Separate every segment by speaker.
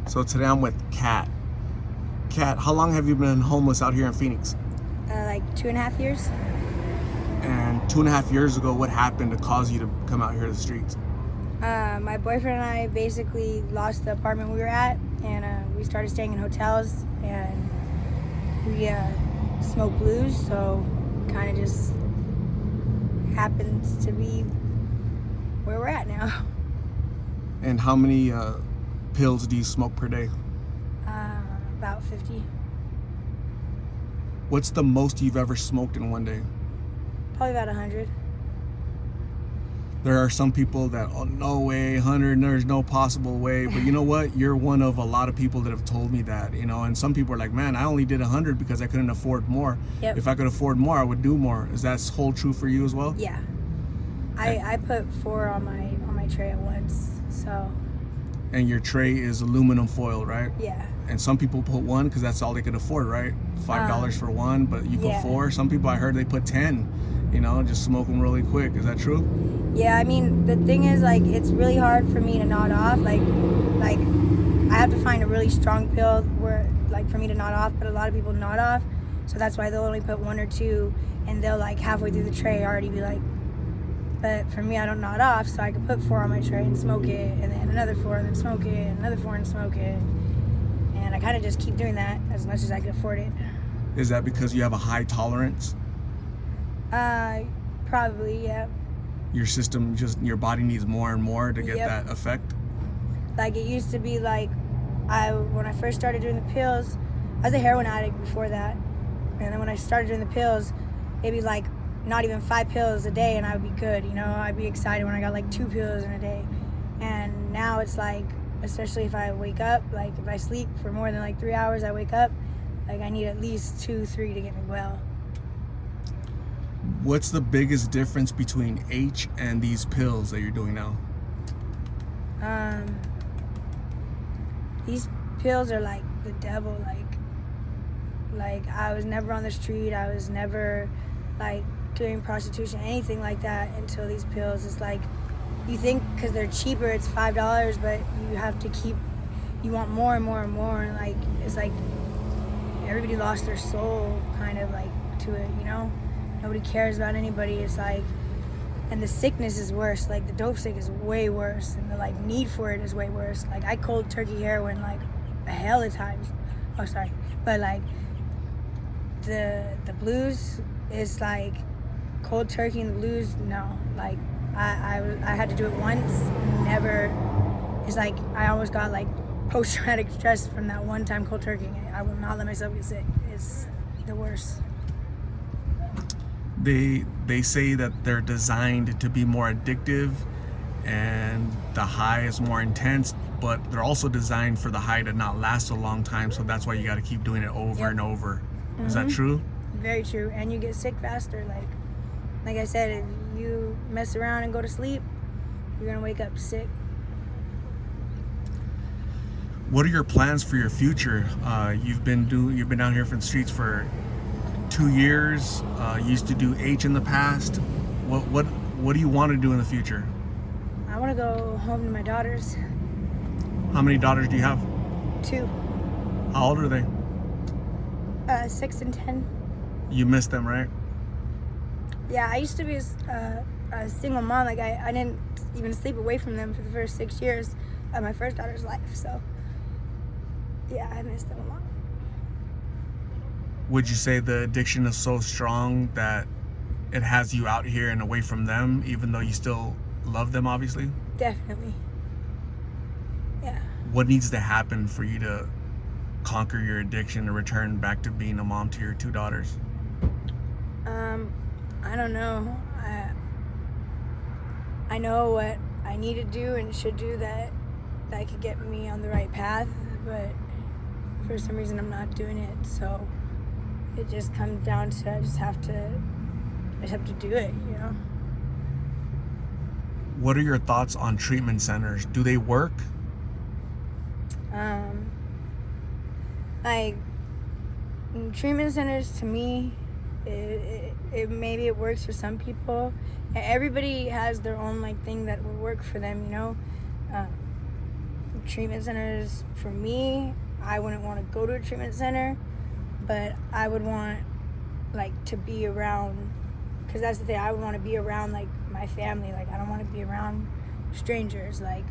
Speaker 1: So today I'm with Kat. Kat, how long have you been homeless out here in Phoenix?
Speaker 2: Like 2.5 years.
Speaker 1: And 2.5 years ago, what happened to cause you to come out here to the streets?
Speaker 2: My boyfriend and I basically lost the apartment we were at, and we started staying in hotels, and we smoked blues, so kind of just happens to be where we're at now.
Speaker 1: And how many pills do you smoke per day?
Speaker 2: About 50.
Speaker 1: What's the most you've ever smoked in one day?
Speaker 2: Probably about 100.
Speaker 1: There are some people that, oh, no way, 100, there's no possible way. But you know what? You're one of a lot of people that have told me that, and some people are like, man, I only did 100 because I couldn't afford more.
Speaker 2: Yep.
Speaker 1: If I could afford more, I would do more. Is that hold true for you as well?
Speaker 2: Yeah. I put 4 on my tray at once, so.
Speaker 1: And your tray is aluminum foil, right?
Speaker 2: Yeah.
Speaker 1: And some people put 1 because that's all they could afford, right? $5 for 1, but you put
Speaker 2: yeah.
Speaker 1: 4. Some people, I heard they put 10, just smoke them really quick. Is that true?
Speaker 2: Yeah, I mean, the thing is, like, it's really hard for me to nod off. Like I have to find a really strong pill for me to nod off, but a lot of people nod off. So that's why they'll only put 1 or 2, and they'll, like, halfway through the tray already be like, but for me, I don't nod off, so I can put 4 on my tray and smoke it, and then another 4 and then smoke it, and another 4 and smoke it. And I kind of just keep doing that as much as I can afford it.
Speaker 1: Is that because you have a high tolerance?
Speaker 2: Probably, yeah.
Speaker 1: Your system, your body needs more and more to get that effect?
Speaker 2: Like, it used to be like, when I first started doing the pills, I was a heroin addict before that. And then when I started doing the pills, it'd be like not even 5 pills a day and I would be good, I'd be excited when I got like 2 pills in a day. And now it's like, especially if I wake up, like if I sleep for more than like 3 hours, I wake up, like I need at least 2, 3 to get me well.
Speaker 1: What's the biggest difference between H and these pills that you're doing now?
Speaker 2: These pills are like the devil. Like I was never on the street. I was never like doing prostitution, anything like that until these pills. It's like, you think because they're cheaper, it's $5, but you have to you want more and more and more. And like, it's like everybody lost their soul kind of like to it, Nobody cares about anybody. It's like, and the sickness is worse. Like the dope sick is way worse, and the like need for it is way worse. Like I cold turkey heroin like a hell of times. Oh, sorry, but like the blues is like cold turkey, and the blues, no. Like I had to do it once. Never. It's like I almost got like post-traumatic stress from that one time cold turkey. I will not let myself get sick. It's the worst.
Speaker 1: They say that they're designed to be more addictive and the high is more intense, but they're also designed for the high to not last a long time, so that's why you got to keep doing it over and over. Mm-hmm. Is that true?
Speaker 2: Very true. And you get sick faster. Like I said, if you mess around and go to sleep, you're gonna wake up sick.
Speaker 1: What are your plans for your future? You've been down here for the streets for 2 years. You used to do H in the past. What do you want to do in the future?
Speaker 2: I want to go home to my daughters.
Speaker 1: How many daughters do you have?
Speaker 2: 2.
Speaker 1: How old are they?
Speaker 2: 6 and 10.
Speaker 1: You miss them, right?
Speaker 2: Yeah, I used to be a single mom. Like I didn't even sleep away from them for the first 6 years of my first daughter's life. So yeah, I miss them a lot.
Speaker 1: Would you say the addiction is so strong that it has you out here and away from them, even though you still love them, obviously?
Speaker 2: Definitely. Yeah.
Speaker 1: What needs to happen for you to conquer your addiction and return back to being a mom to your 2 daughters?
Speaker 2: I don't know. I know what I need to do and should do that could get me on the right path, but for some reason I'm not doing it. So it just comes down to I just have to do it,
Speaker 1: What are your thoughts on treatment centers? Do they work?
Speaker 2: Like treatment centers, to me, it maybe it works for some people. Everybody has their own like thing that will work for them, treatment centers, for me, I wouldn't want to go to a treatment center, but I would want, like, to be around, because that's the thing, I would want to be around, like, my family. Like, I don't want to be around strangers. Like,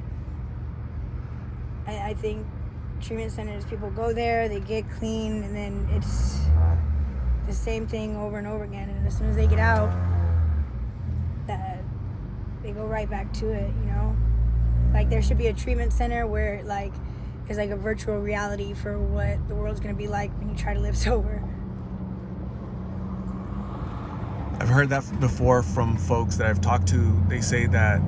Speaker 2: I think treatment centers, people go there, they get clean, and then it's the same thing over and over again. And as soon as they get out, that they go right back to it, you know? Like, there should be a treatment center where, like, there's, like, a virtual reality for what the world's going to be like when you try to live sober.
Speaker 1: I've heard that before from folks that I've talked to. They say that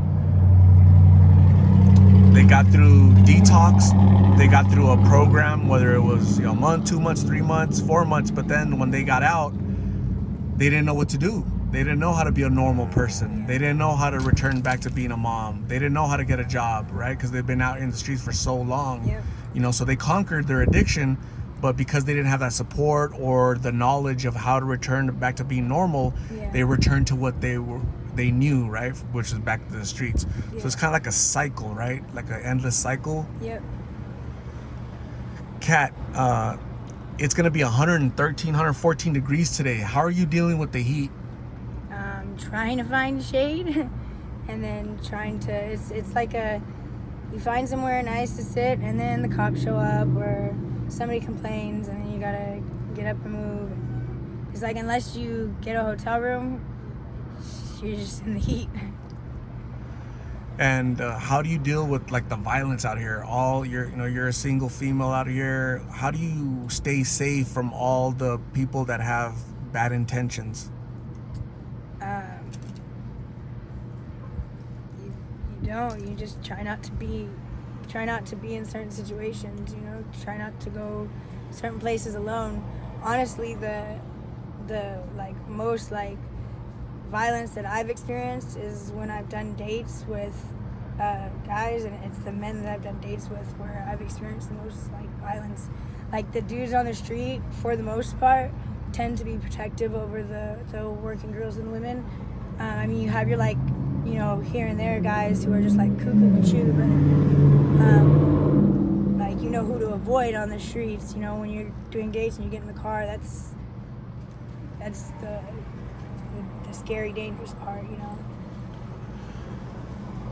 Speaker 1: they got through detox, they got through a program, whether it was, a month, 2 months, 3 months, 4 months, but then when they got out, they didn't know what to do. They didn't know how to be a normal person. They didn't know how to return back to being a mom. They didn't know how to get a job, right? Because they've been out in the streets for so long.
Speaker 2: Yep.
Speaker 1: So they conquered their addiction, but because they didn't have that support or the knowledge of how to return back to being normal, they returned to what they knew, right? Which is back to the streets. So it's kind of like a cycle, right? Like an endless cycle.
Speaker 2: Yep.
Speaker 1: Kat, it's going to be 113, 114 degrees today. How are you dealing with the heat?
Speaker 2: Trying to find shade and then trying to, it's like you find somewhere nice to sit and then the cops show up or somebody complains and then you gotta get up and move. It's like, unless you get a hotel room, you're just in the heat.
Speaker 1: And how do you deal with, like, the violence out here? You're a single female out here. How do you stay safe from all the people that have bad intentions?
Speaker 2: You just try not to be in certain situations, try not to go certain places alone. Honestly, the like most like violence that I've experienced is when I've done dates with guys, and it's the men that I've done dates with where I've experienced the most like violence. Like, the dudes on the street, for the most part, tend to be protective over the working girls and women. I mean, you have your, like, here and there guys who are just like cuckoo with you, but like, who to avoid on the streets. When you're doing dates and you get in the car, that's the scary, dangerous part.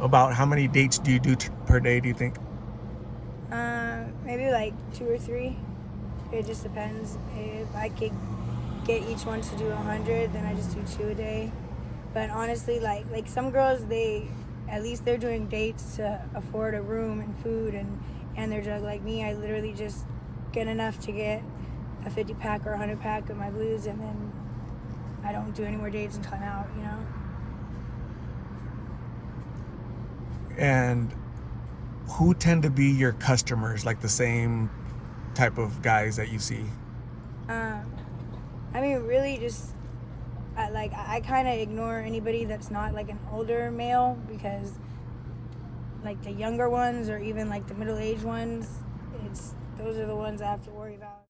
Speaker 1: About how many dates do you do per day, do you think?
Speaker 2: Maybe like 2 or 3. It just depends. If I could get each one to do 100, then I just do 2 a day. But honestly, like some girls, at least they're doing dates to afford a room and food, and they're just like me. I literally just get enough to get a 50-pack or 100-pack of my blues, and then I don't do any more dates until I'm out,
Speaker 1: And who tend to be your customers, like the same type of guys that you see?
Speaker 2: I mean, really just, I kind of ignore anybody that's not like an older male, because like the younger ones or even like the middle-aged ones, those are the ones I have to worry about.